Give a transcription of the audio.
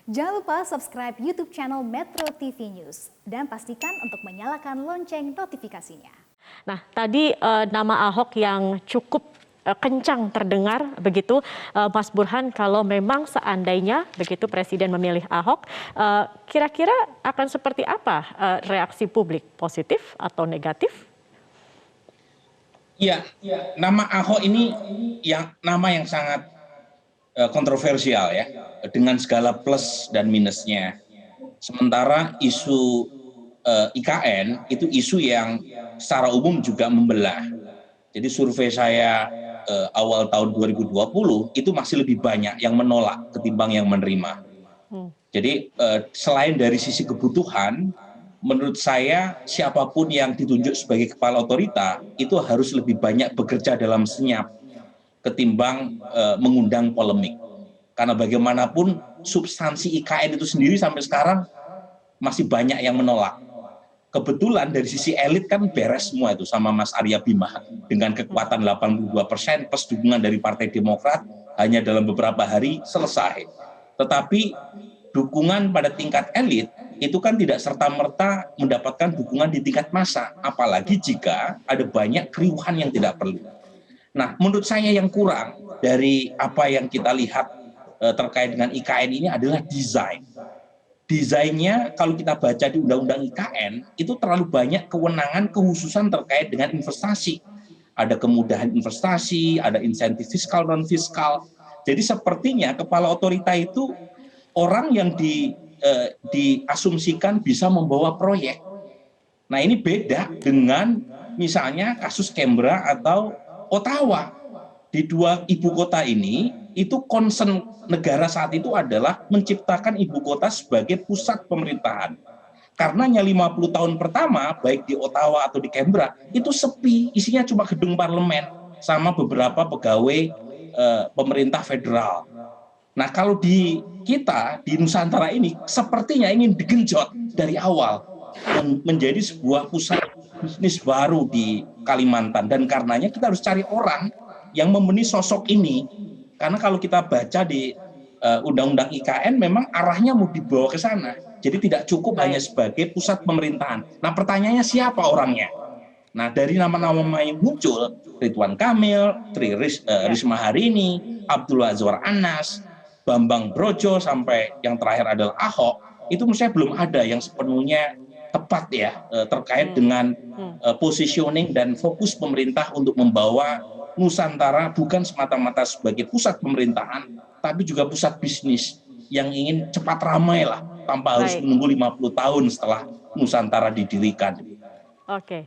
Jangan lupa subscribe YouTube channel Metro TV News dan pastikan untuk menyalakan lonceng notifikasinya. Nah, tadi nama Ahok yang cukup kencang terdengar begitu, Mas Burhan, kalau memang seandainya begitu Presiden memilih Ahok, kira-kira akan seperti apa reaksi publik, positif atau negatif? Iya, nama Ahok ini nama yang sangat kontroversial ya, dengan segala plus dan minusnya. Sementara isu IKN itu isu yang secara umum juga membelah. Jadi survei saya awal tahun 2020 itu masih lebih banyak yang menolak ketimbang yang menerima. Jadi selain dari sisi kebutuhan, menurut saya siapapun yang ditunjuk sebagai kepala otorita itu harus lebih banyak bekerja dalam senyap ketimbang mengundang polemik. Karena bagaimanapun substansi IKN itu sendiri sampai sekarang masih banyak yang menolak. Kebetulan dari sisi elit kan beres semua itu sama Mas Arya Bima dengan kekuatan 82% plus dukungan dari Partai Demokrat hanya dalam beberapa hari selesai. Tetapi dukungan pada tingkat elit itu kan tidak serta-merta mendapatkan dukungan di tingkat massa, apalagi jika ada banyak keriuhan yang tidak perlu. Nah, menurut saya yang kurang dari apa yang kita lihat terkait dengan IKN ini adalah desain. Desainnya kalau kita baca di Undang-Undang IKN itu terlalu banyak kewenangan kekhususan terkait dengan investasi. Ada kemudahan investasi, ada insentif fiskal non fiskal. Jadi sepertinya kepala otorita itu orang yang diasumsikan bisa membawa proyek. Nah, ini beda dengan misalnya kasus Canberra atau Ottawa. Di dua ibu kota ini, itu concern negara saat itu adalah menciptakan ibu kota sebagai pusat pemerintahan. Karenanya 50 tahun pertama, baik di Ottawa atau di Canberra, itu sepi, isinya cuma gedung parlemen sama beberapa pegawai pemerintah federal. Nah, kalau di kita, di Nusantara ini, sepertinya ingin digenjot dari awal dan menjadi sebuah pusat bisnis baru di Kalimantan. Dan karenanya kita harus cari orang yang memenuhi sosok ini. Karena kalau kita baca di Undang-Undang IKN memang arahnya mau dibawa ke sana. Jadi tidak cukup hanya sebagai pusat pemerintahan. Nah, pertanyaannya siapa orangnya? Nah, dari nama-nama yang muncul, Ridwan Kamil, Risma Harini, Abdul Azwar Anas, Bambang Brojo, sampai yang terakhir adalah Ahok, itu menurut saya belum ada yang sepenuhnya tepat ya terkait dengan positioning dan fokus pemerintah untuk membawa Nusantara bukan semata-mata sebagai pusat pemerintahan, tapi juga pusat bisnis yang ingin cepat ramai lah, tanpa harus menunggu 50 tahun setelah Nusantara didirikan. Oke.